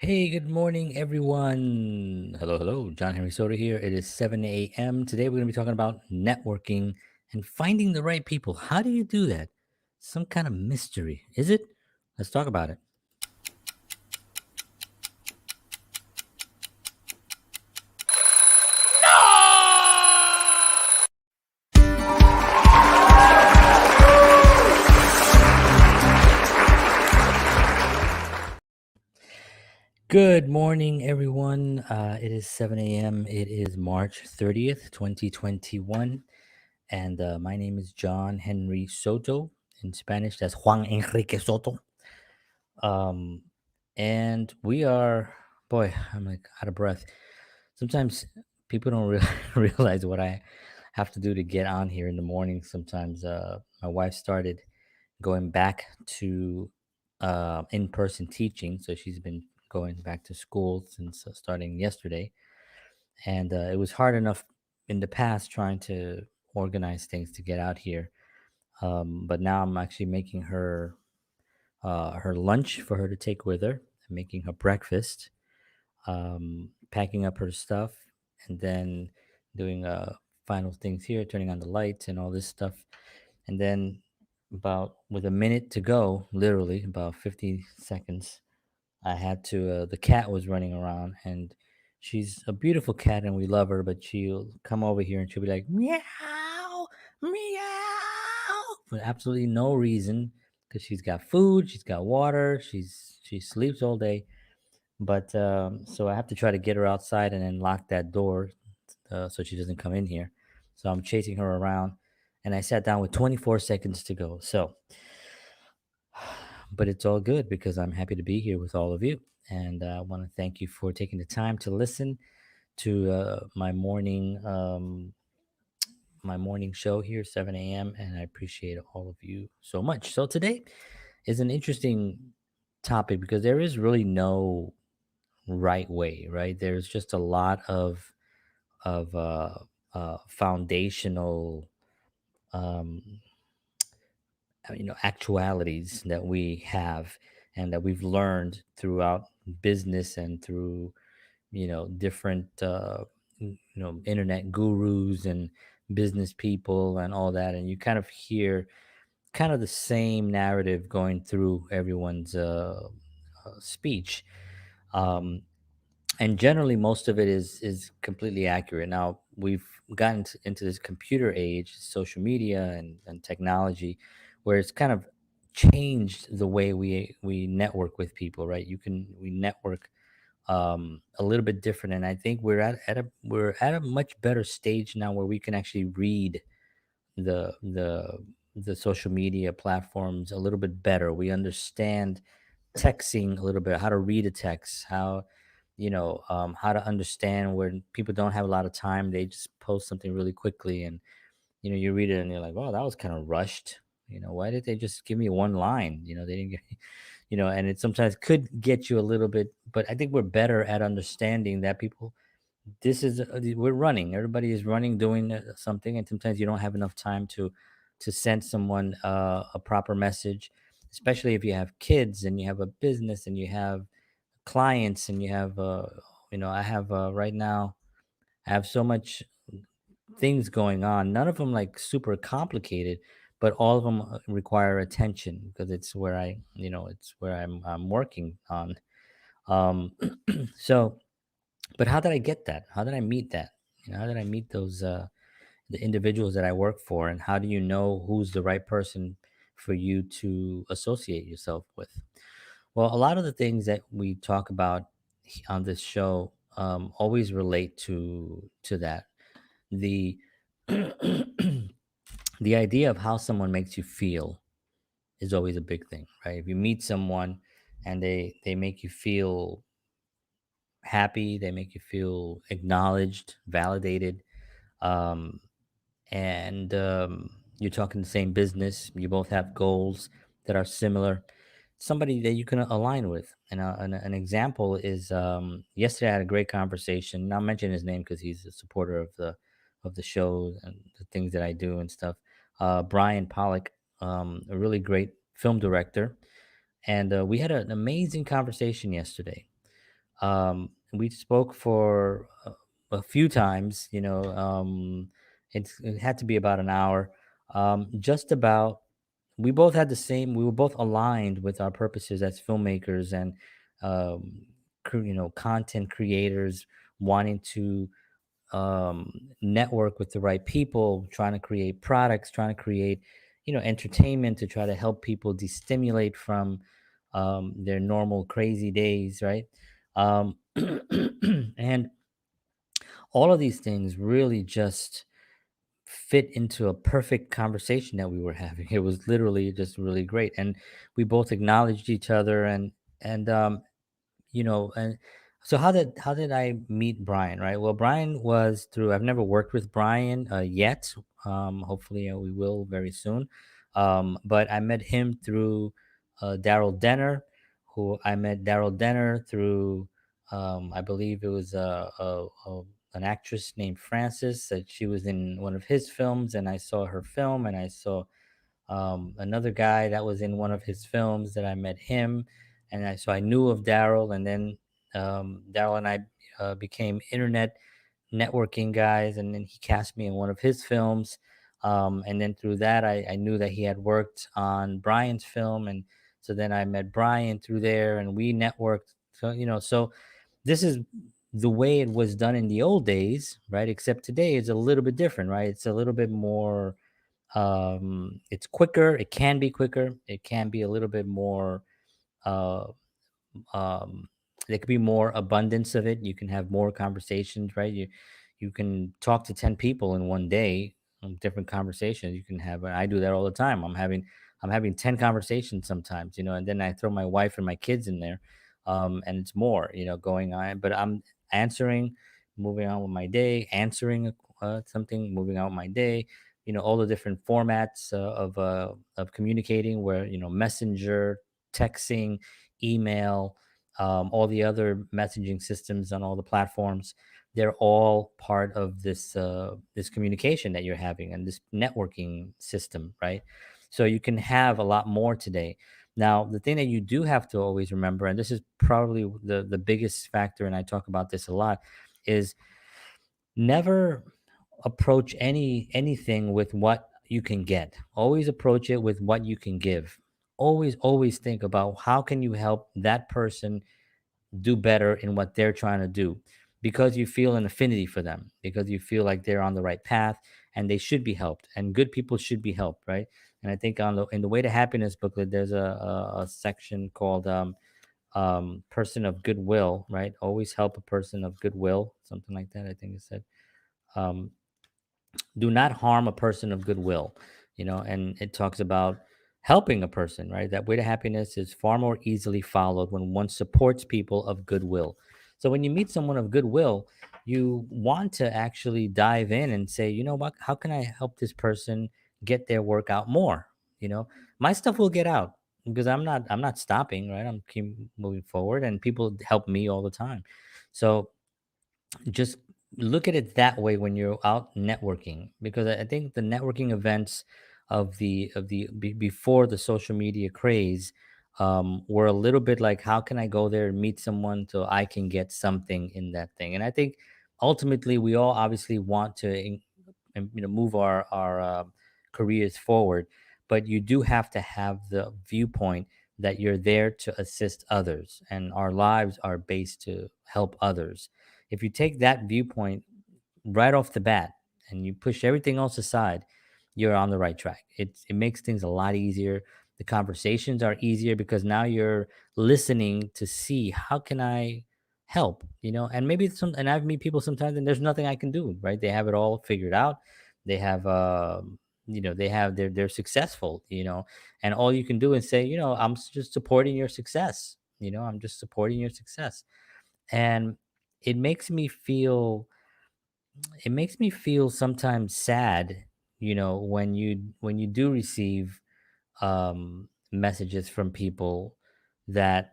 Hey, good morning, everyone. Hello, hello. John Henry Soda here. It is 7 a.m. Today, we're going to be talking about networking and finding the right people. How do you do that? Some kind of mystery, is it? Let's talk about it. Good morning, everyone. It is 7 a.m. It is March 30th, 2021. And my name is John Henry Soto. In Spanish, that's Juan Enrique Soto. Um, and we are, boy, I'm like out of breath. Sometimes people don't realize what I have to do to get on here in the morning. Sometimes my wife started going back to in-person teaching, so she's been going back to school since starting yesterday, and it was hard enough in the past trying to organize things to get out here. But now I'm actually making her lunch for her to take with her, making her breakfast, packing up her stuff, and then doing final things here, turning on the lights and all this stuff. And then, about with a minute to go, literally about 50 seconds, I had to. The cat was running around, and she's a beautiful cat, and we love her. But she'll come over here, and she'll be like meow, meow, for absolutely no reason, because she's got food, she's got water, she sleeps all day. But so I have to try to get her outside and then lock that door so she doesn't come in here. So I'm chasing her around, and I sat down with 24 seconds to go. So but it's all good because I'm happy to be here with all of you. And I want to thank you for taking the time to listen to my morning show here, 7 a.m. And I appreciate all of you so much. So today is an interesting topic because there is really no right way, right? There's just a lot of foundational um, actualities that we have and that we've learned throughout business and through different internet gurus and business people and all that, and you kind of hear kind of the same narrative going through everyone's speech. um, and generally most of it is completely accurate. Now we've gotten into this computer age, social media and technology, where it's kind of changed the way we network with people, right? We network a little bit different, and I think we're at a much better stage now where we can actually read the the the social media platforms a little bit better. We understand texting a little bit, how to read a text, how to understand when people don't have a lot of time, they just post something really quickly, and you read it and you're like, oh, that was kind of rushed. Why did they just give me one line? They didn't get and it sometimes could get you a little bit, but I think we're better at understanding that people, this is we're running, everybody is running, doing something, and sometimes you don't have enough time to send someone a proper message, especially if you have kids and you have a business and you have clients and you have I have right now, I have so much things going on, none of them like super complicated, but all of them require attention because it's where it's where I'm working on. um so, but how did I get that? How did I meet that? How did I meet those the individuals that I work for, and how do you know who's the right person for you to associate yourself with? Well, a lot of the things that we talk about on this show always relate to that. The the idea of how someone makes you feel is always a big thing, right? If you meet someone and they make you feel happy, they make you feel acknowledged, validated, um, and you're talking the same business, you both have goals that are similar, somebody that you can align with. And an example is, yesterday I had a great conversation. Not mention his name because he's a supporter of the show and the things that I do and stuff. Brian Pollock, a really great film director, and we had an amazing conversation yesterday. We spoke for a few times. It had to be about an hour. Just about, we both had the same. We were both aligned with our purposes as filmmakers and um, content creators, wanting to network with the right people, trying to create products, trying to create, entertainment to try to help people destimulate from their normal crazy days, right? And all of these things really just fit into a perfect conversation that we were having. It was literally just really great, and we both acknowledged each other, and and so how did I meet Brian, right? Well, Brian was through, I've never worked with Brian yet. Hopefully we will very soon. But I met him through Daryl Denner, who I met Daryl Denner through, I believe it was an actress named Frances, that she was in one of his films, and I saw her film, and I saw another guy that was in one of his films that I met him, and so I knew of Daryl, and then Daryl and I became internet networking guys, and then he cast me in one of his films, and then through that I knew that he had worked on Brian's film, and so then I met Brian through there, and we networked. So this is the way it was done in the old days, right? Except today is a little bit different, right? It's a little bit more it's quicker, it can be quicker, it can be a little bit more uh um there could be more abundance of it. You can have more conversations, right? You can talk to 10 people in one day, different conversations you can have. And I do that all the time. I'm having 10 conversations sometimes, and then I throw my wife and my kids in there, and it's more, going on. But I'm answering, moving on with my day, answering something, moving on with my day. All the different formats of communicating, where messenger, texting, email, all the other messaging systems on all the platforms. They're all part of this communication that you're having and this networking system, right? So you can have a lot more today. Now, the thing that you do have to always remember, and this is probably the biggest factor, and I talk about this a lot, is never approach anything with what you can get. Always approach it with what you can give. Always think about how can you help that person do better in what they're trying to do, because you feel an affinity for them, because you feel like they're on the right path and they should be helped, and good people should be helped, right? And I think in the Way to Happiness booklet, there's a section called person of goodwill, right? Always help a person of goodwill, something like that, I think it said. um, do not harm a person of goodwill. And it talks about helping a person, right? That way to happiness is far more easily followed when one supports people of goodwill. So when you meet someone of goodwill, you want to actually dive in and say, you know what, how can I help this person get their work out more? you know my stuff will get out, because I'm not stopping, right? I'm keep moving forward, and people help me all the time. So just look at it that way when you're out networking, because I think the networking events before the social media craze were a little bit like, how can I go there and meet someone so I can get something in that thing? And I think ultimately we all obviously want to move our careers forward, but you do have to have the viewpoint that you're there to assist others, and our lives are based to help others. If you take that viewpoint right off the bat and you push everything else aside, you're on the right track. It makes things a lot easier. The conversations are easier because now you're listening to see how can I help, and maybe and I've meet people sometimes and there's nothing I can do, right? They have it all figured out. They have they're successful, and all you can do is say, just supporting your success. I'm just supporting your success. And it makes me feel it makes me feel sometimes sad, when you do receive messages from people that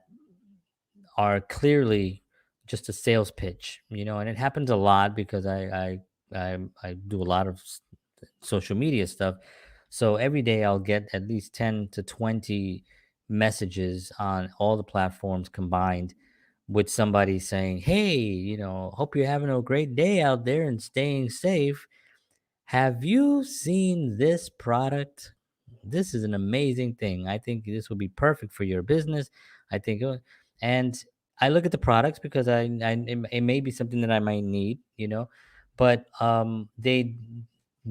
are clearly just a sales pitch, and it happens a lot because I do a lot of social media stuff. So every day I'll get at least 10 to 20 messages on all the platforms combined, with somebody saying, "Hey, hope you're having a great day out there and staying safe. Have you seen this product? This is an amazing thing. I think this will be perfect for your business. I think," and I look at the products because it may be something that I might need, but they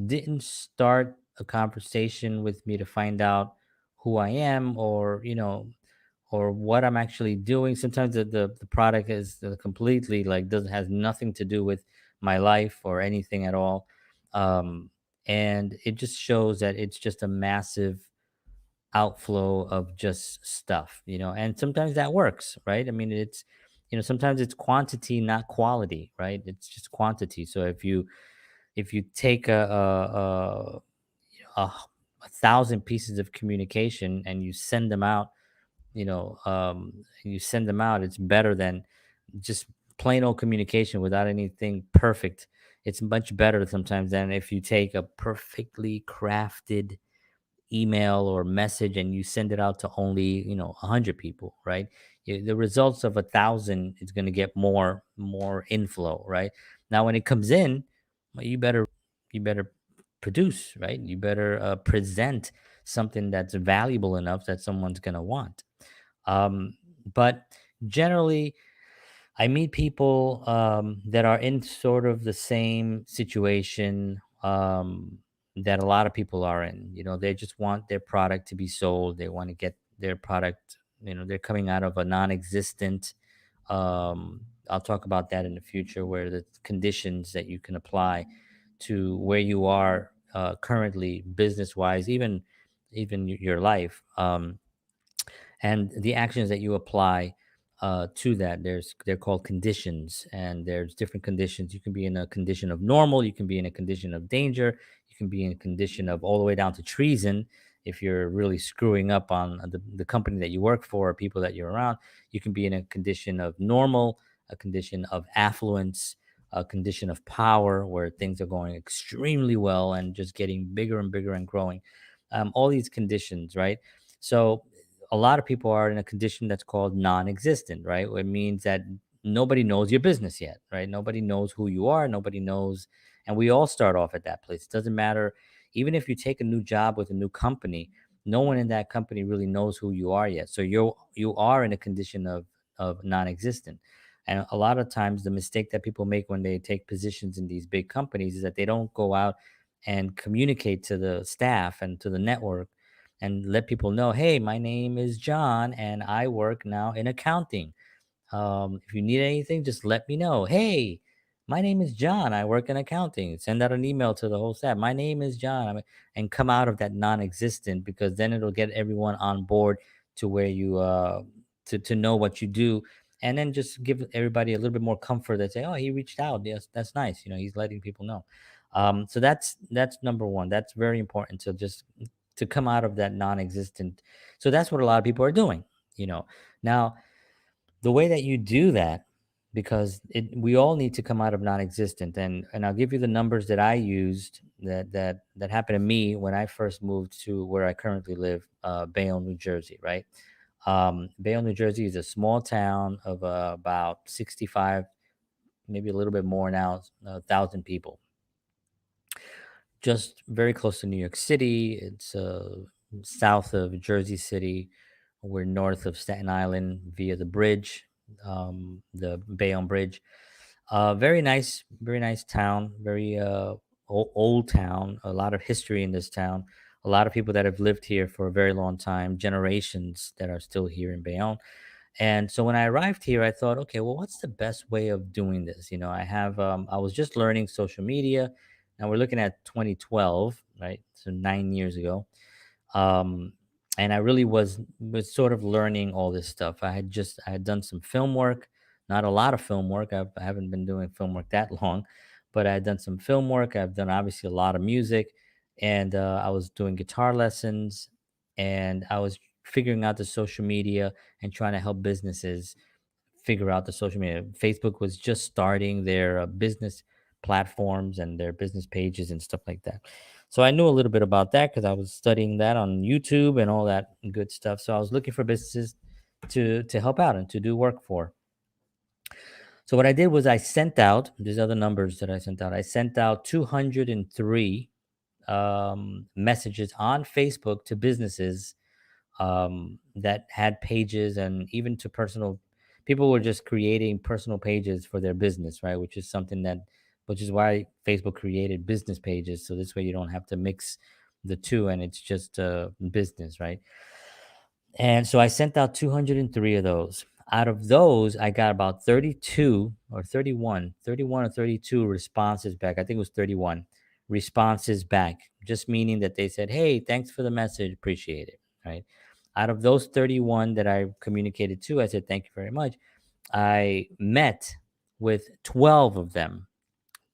didn't start a conversation with me to find out who I am, or what I'm actually doing. Sometimes the product is completely like doesn't has nothing to do with my life or anything at all. um, and it just shows that it's just a massive outflow of just stuff, and sometimes that works, right? I mean, sometimes it's quantity, not quality, right? It's just quantity. So if you take a, a thousand pieces of communication and you send them out, and you send them out, it's better than just plain old communication without anything perfect. It's much better sometimes than if you take a perfectly crafted email or message and you send it out to only 100 people, right? The results of 1,000 is going to get more inflow, right? Now when it comes in, well, you better produce, right? You better present something that's valuable enough that someone's going to want. But generally, I meet people that are in sort of the same situation that a lot of people are in. They just want their product to be sold. They want to get their product. They're coming out of a non-existent. I'll talk about that in the future, where the conditions that you can apply to where you are currently, business-wise, even your life. And the actions that you apply to that, they're called conditions, and there's different conditions. You can be in a condition of normal, you can be in a condition of danger, you can be in a condition of all the way down to treason. If you're really screwing up on the company that you work for or people that you're around, you can be in a condition of normal, a condition of affluence, a condition of power where things are going extremely well and just getting bigger and bigger and growing. All these conditions, right? So a lot of people are in a condition that's called non-existent, right? It means that nobody knows your business yet, right? Nobody knows who you are. Nobody knows, and we all start off at that place. It doesn't matter, even if you take a new job with a new company. No one in that company really knows who you are yet. So you are in a condition of non-existent. And a lot of times, the mistake that people make when they take positions in these big companies is that they don't go out and communicate to the staff and to the network and let people know, hey, my name is John and I work now in accounting. If you need anything, just let me know. Hey, my name is John. I work in accounting. Send out an email to the whole staff. My name is John. And come out of that non-existent, because then it'll get everyone on board to where you to know what you do, and then just give everybody a little bit more comfort that say, oh, he reached out. Yes, that's nice. He's letting people know. So that's number one. That's very important to just to come out of that non-existent. So that's what a lot of people are doing. You know now the way that you do that, because we all need to come out of non-existent, and I'll give you the numbers that I used that happened to me when I first moved to where I currently live, Bayonne, New Jersey, right? Bayonne, New Jersey is a small town of about 65, maybe a little bit more now, 1,000 people, just very close to New York City. It's south of Jersey City. We're north of Staten Island via the bridge, the Bayonne Bridge. Very nice town. Very old town. A lot of history in this town. A lot of people that have lived here for a very long time. Generations that are still here in Bayonne. And so when I arrived here, I thought, okay, well, what's the best way of doing this? I was just learning social media. Now we're looking at 2012, right? So 9 years ago. Um, and I really was sort of learning all this stuff. I had done some film work, not a lot of film work. I haven't been doing film work that long, but I had done some film work. I've done obviously a lot of music, and I was doing guitar lessons, and I was figuring out the social media and trying to help businesses figure out the social media. Facebook was just starting their business platforms and their business pages and stuff like that. So I knew a little bit about that because I was studying that on YouTube and all that good stuff. So I was looking for businesses to help out and to do work for. So what I did was I sent out these other numbers that I sent out. I sent out 203 messages on Facebook to businesses that had pages, and even to personal people were just creating personal pages for their business, right? Which is why Facebook created business pages. So this way you don't have to mix the two and it's just business, right? And so I sent out 203 of those. Out of those, I got about 32 or 31 or 32 responses back. I think it was 31 responses back, just meaning that they said, "Hey, thanks for the message. Appreciate it." Right. Out of those 31 that I communicated to, I said, "Thank you very much." I met with 12 of them.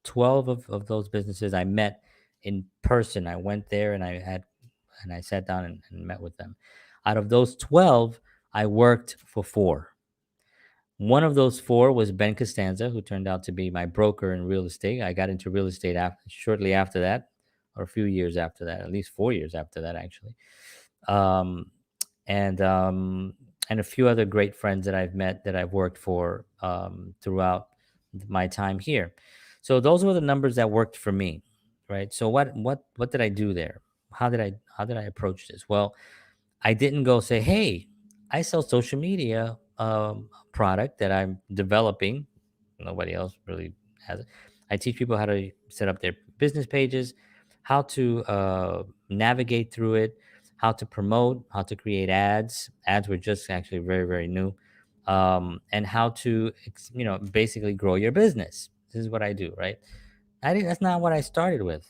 12 of those businesses I met in person. I went there and I sat down and met with them. Out of those 12, I worked for four. One of those four was Ben Costanza, who turned out to be my broker in real estate. I got into real estate shortly after that, or a few years after that, at least 4 years after that, actually. Um, and um, and a few other great friends that I've met that I've worked for throughout my time here. So those were the numbers that worked for me, right? So what did I do there? How did I approach this? Well, I didn't go say, "Hey, I sell social media product that I'm developing." Nobody else really has it. I teach people how to set up their business pages, how to navigate through it, how to promote, how to create ads. Ads were just actually very, very new, and how to, basically grow your business. This is what I do, right? I think that's not what I started with.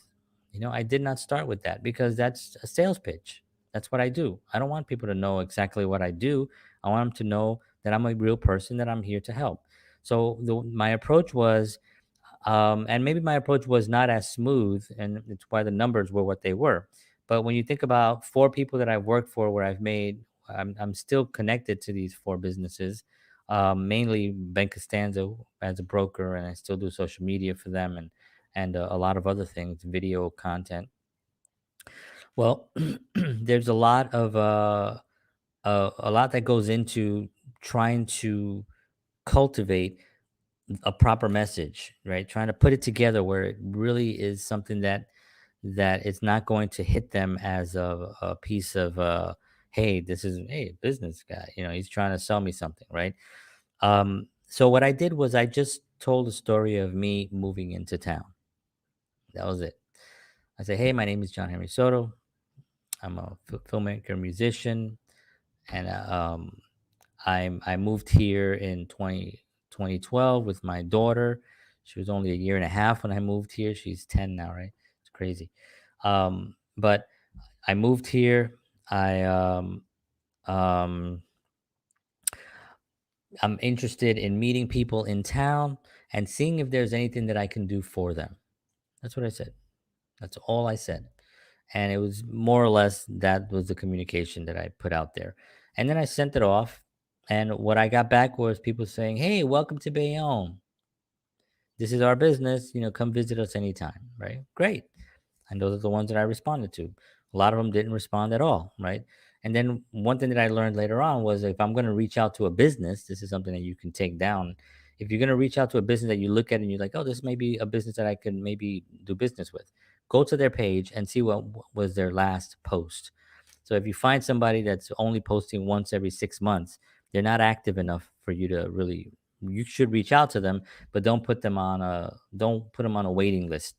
I did not start with that because that's a sales pitch. That's what I do. I don't want people to know exactly what I do. I want them to know that I'm a real person, that I'm here to help. So my approach was, and maybe my approach was not as smooth, and it's why the numbers were what they were. But when you think about four people that I've worked for, where I'm still connected to these four businesses, mainly Ben Costanza as a broker, and I still do social media for them, and a lot of other things, video content. Well, there's a lot that goes into trying to cultivate a proper message, right? Trying to put it together where it really is something that it's not going to hit them as a piece of hey, this is hey business guy, he's trying to sell me something, right? So what I did was I just told the story of me moving into town. That was it. I said, "Hey, my name is John Henry Soto. I'm a filmmaker, musician, and I moved here in 2012 with my daughter. She was only a year and a half when I moved here. She's 10 now, right? It's crazy. But I moved here. I um, I'm interested in meeting people in town and seeing if there's anything that I can do for them." That's what I said. That's all I said. And it was more or less that was the communication that I put out there. And then I sent it off. And what I got back was people saying, "Hey, welcome to Bayonne. This is our business. Come visit us anytime." Right? Great. And those are the ones that I responded to. A lot of them didn't respond at all, right? And then one thing that I learned later on was, if I'm going to reach out to a business, this is something that you can take down. If you're going to reach out to a business that you look at and you're like, "Oh, this may be a business that I can maybe do business with," go to their page and see what was their last post. So if you find somebody that's only posting once every 6 months, they're not active enough for you to really. You should reach out to them, but don't put them on a waiting list.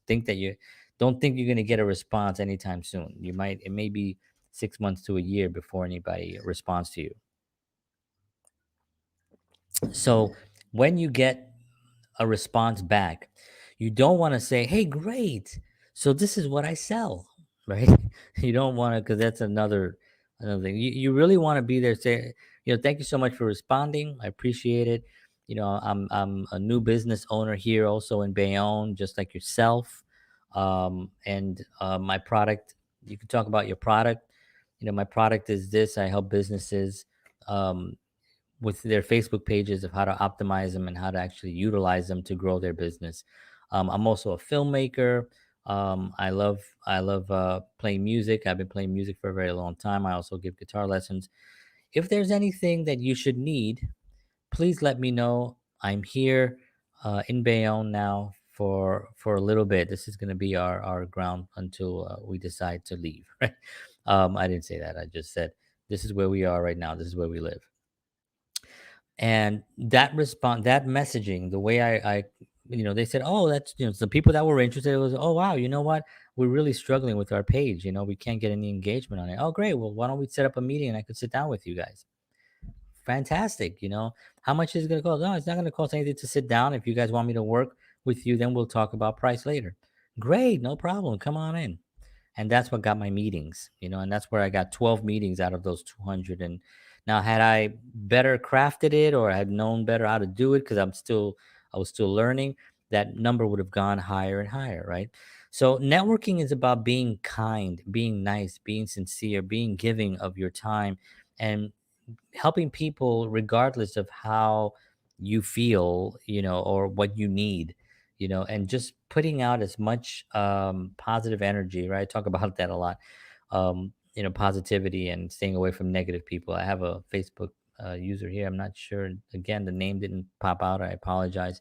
Don't think you're going to get a response anytime soon. It may be 6 months to a year before anybody responds to you. So when you get a response back, you don't want to say, "Hey, great. So this is what I sell," right? You don't want to, because that's another thing. You really want to be there, say, "Thank you so much for responding. I appreciate it. I'm a new business owner here, also in Bayonne, just like yourself. And my product. You can talk about your product. My product is this. I help businesses." With their Facebook pages of how to optimize them and how to actually utilize them to grow their business. I'm also a filmmaker. I love playing music. I've been playing music for a very long time. I also give guitar lessons. If there's anything that you should need, please let me know. I'm here. in Bayonne now for a little bit. This is going to be our ground until we decide to leave. Right? I didn't say that. I just said this is where we are right now. This is where we live. And that messaging, the way they said, oh, that's, the people that were interested, it was, oh wow, you know what, we're really struggling with our page. We can't get any engagement on it. Oh great, well, why don't we set up a meeting and I could sit down with you guys. Fantastic. How much is it going to cost? No, it's not going to cost anything to sit down. If you guys want me to work with you, then we'll talk about price later. Great, no problem, come on in. And that's what got my meetings, and that's where I got 12 meetings out of those 200. And now, had I better crafted it, or had known better how to do it, because I was still learning, that number would have gone higher and higher, right? So networking is about being kind, being nice, being sincere, being giving of your time, and helping people regardless of how you feel, or what you need, and just putting out as much positive energy, right? I talk about that a lot. Positivity and staying away from negative people. I have a Facebook user here. I'm not sure, again, the name didn't pop out. I apologize.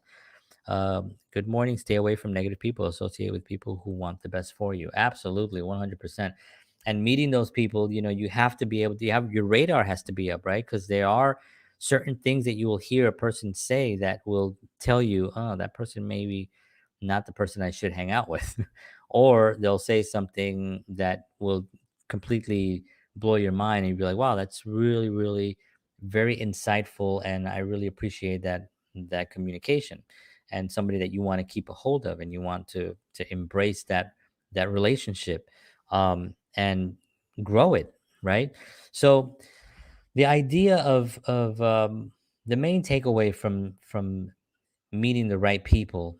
Good morning. Stay away from negative people. Associate with people who want the best for you. Absolutely, 100%. And meeting those people, you have to be able to, you have, your radar has to be up, right? Because there are certain things that you will hear a person say that will tell you, oh, that person maybe not the person I should hang out with. Or they'll say something that will completely blow your mind, and you'll be like, wow, that's really, really very insightful. And I really appreciate that communication, and somebody that you want to keep a hold of, and you want to embrace that relationship, and grow it, right? So the idea of the main takeaway from meeting the right people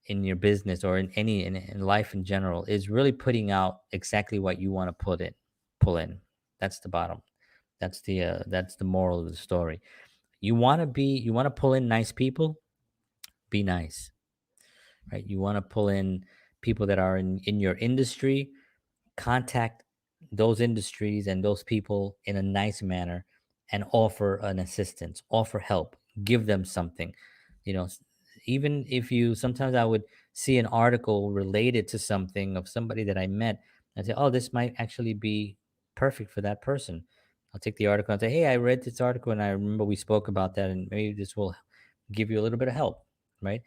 in your business, or in life in general, is really putting out exactly what you want to pull in. That's the bottom. That's the moral of the story. You want to pull in nice people. Be nice, right? You want to pull in people that are in your industry. Contact those industries and those people in a nice manner, and offer an assistance, offer help, give them something. you know s- Even if you, sometimes I would see an article related to something of somebody that I met, and say, oh, this might actually be perfect for that person. I'll take the article and say, hey, I read this article and I remember we spoke about that, and maybe this will give you a little bit of help, right?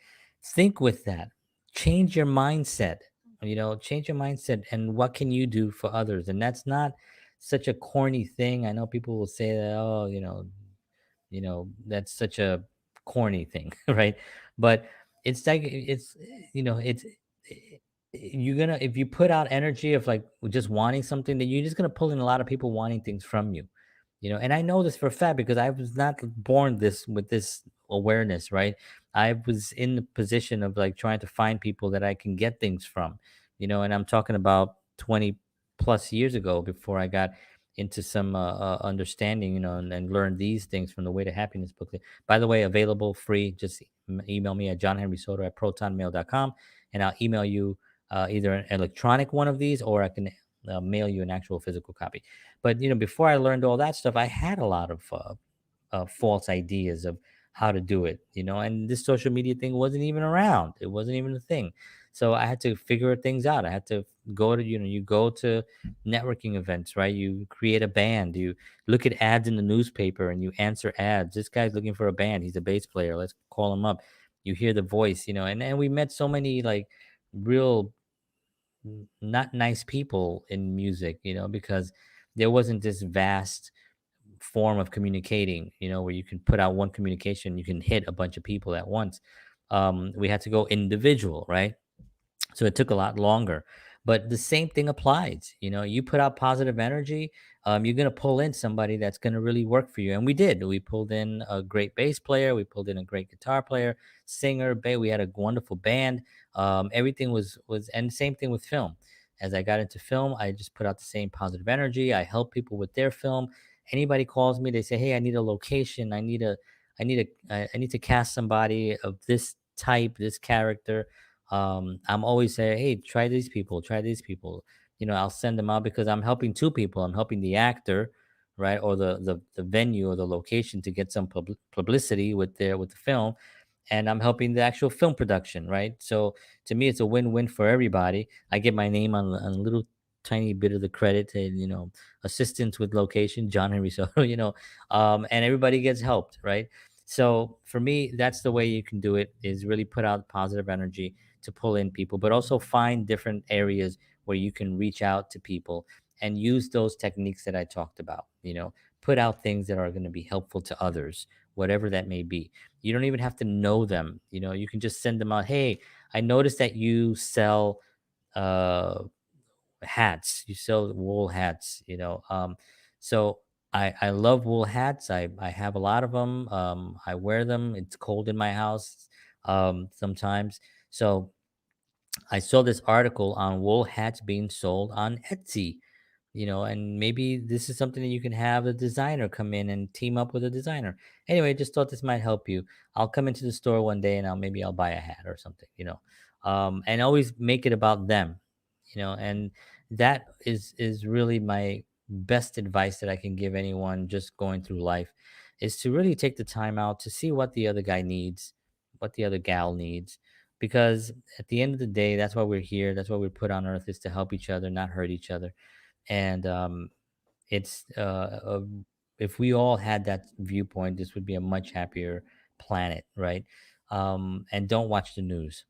Think with that. Change your mindset. Change your mindset, and what can you do for others? And that's not such a corny thing. I know people will say that, oh, that's such a corny thing, right? But it's like, it's you're gonna, if you put out energy of like just wanting something, then you're just gonna pull in a lot of people wanting things from you. And I know this for a fact, because I was not born this with this awareness, right? I was in the position of like trying to find people that I can get things from, and I'm talking about 20 plus years ago, before I got into some understanding, and learn these things from the Way to Happiness book. By the way, available free. Just email me at johnhenrysoto@protonmail.com, and I'll email you either an electronic one of these, or I can mail you an actual physical copy. But before I learned all that stuff, I had a lot of false ideas of how to do it, and this social media thing wasn't even around. It wasn't even a thing. So I had to figure things out. I had to go to, you go to networking events, right? You create a band, you look at ads in the newspaper and you answer ads. This guy's looking for a band. He's a bass player. Let's call him up. You hear the voice, and we met so many like real not nice people in music, because there wasn't this vast form of communicating, where you can put out one communication, you can hit a bunch of people at once. We had to go individual, right? So it took a lot longer, but the same thing applies. You put out positive energy, you're going to pull in somebody that's going to really work for you. And we did. We pulled in a great bass player, we pulled in a great guitar player, singer, we had a wonderful band. Everything was and same thing with film. As I got into film, I just put out the same positive energy. I help people with their film. Anybody calls me, they say, hey, I need a location, I need to cast somebody of this type, this character. I'm always saying, hey, try these people, try these people. I'll send them out, because I'm helping two people. I'm helping the actor, right, or the venue or the location to get some publicity with the film, and I'm helping the actual film production, right? So to me, it's a win-win for everybody. I get my name on a little tiny bit of the credit, and assistance with location, John Henry Soto, and everybody gets helped, right? So for me, that's the way you can do it: is really put out positive energy to pull in people, but also find different areas where you can reach out to people and use those techniques that I talked about. Put out things that are going to be helpful to others, whatever that may be. You don't even have to know them. You can just send them out. Hey, I noticed that you sell uh hats. You sell wool hats. So I love wool hats. I have a lot of them. I wear them. It's cold in my house sometimes. So I saw this article on wool hats being sold on Etsy. And maybe this is something that you can have a designer come in and team up with a designer. Anyway, just thought this might help you. I'll come into the store one day and I'll buy a hat or something, and always make it about them, and that is really my best advice that I can give anyone just going through life, is to really take the time out to see what the other guy needs, what the other gal needs, because at the end of the day, that's why we're here. That's why we're put on earth, is to help each other, not hurt each other. And it's if we all had that viewpoint, this would be a much happier planet, right? And don't watch the news.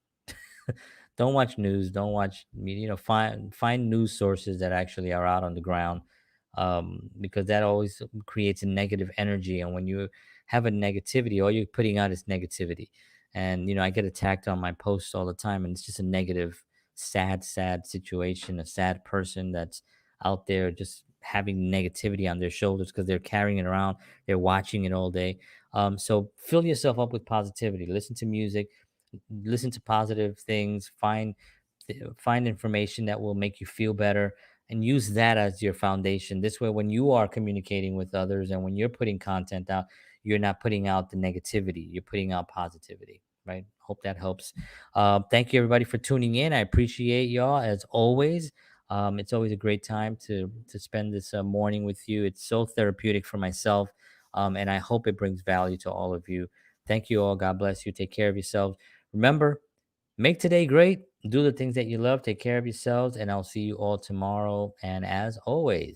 Don't watch news. Don't watch media. Find news sources that actually are out on the ground, because that always creates a negative energy. And when you have a negativity, all you're putting out is negativity. And I get attacked on my posts all the time, and it's just a negative, sad situation, a sad person that's out there just having negativity on their shoulders because they're carrying it around. They're watching it all day. So fill yourself up with positivity. Listen to music, listen to positive things, find information that will make you feel better, and use that as your foundation. This way, when you are communicating with others and when you're putting content out, you're not putting out the negativity, you're putting out positivity, right? Hope that helps. Thank you, everybody, for tuning in. I appreciate y'all as always. It's always a great time to spend this morning with you. It's so therapeutic for myself, and I hope it brings value to all of you. Thank you all. God bless you. Take care of yourselves. Remember, make today great. Do the things that you love. Take care of yourselves, and I'll see you all tomorrow. And as always,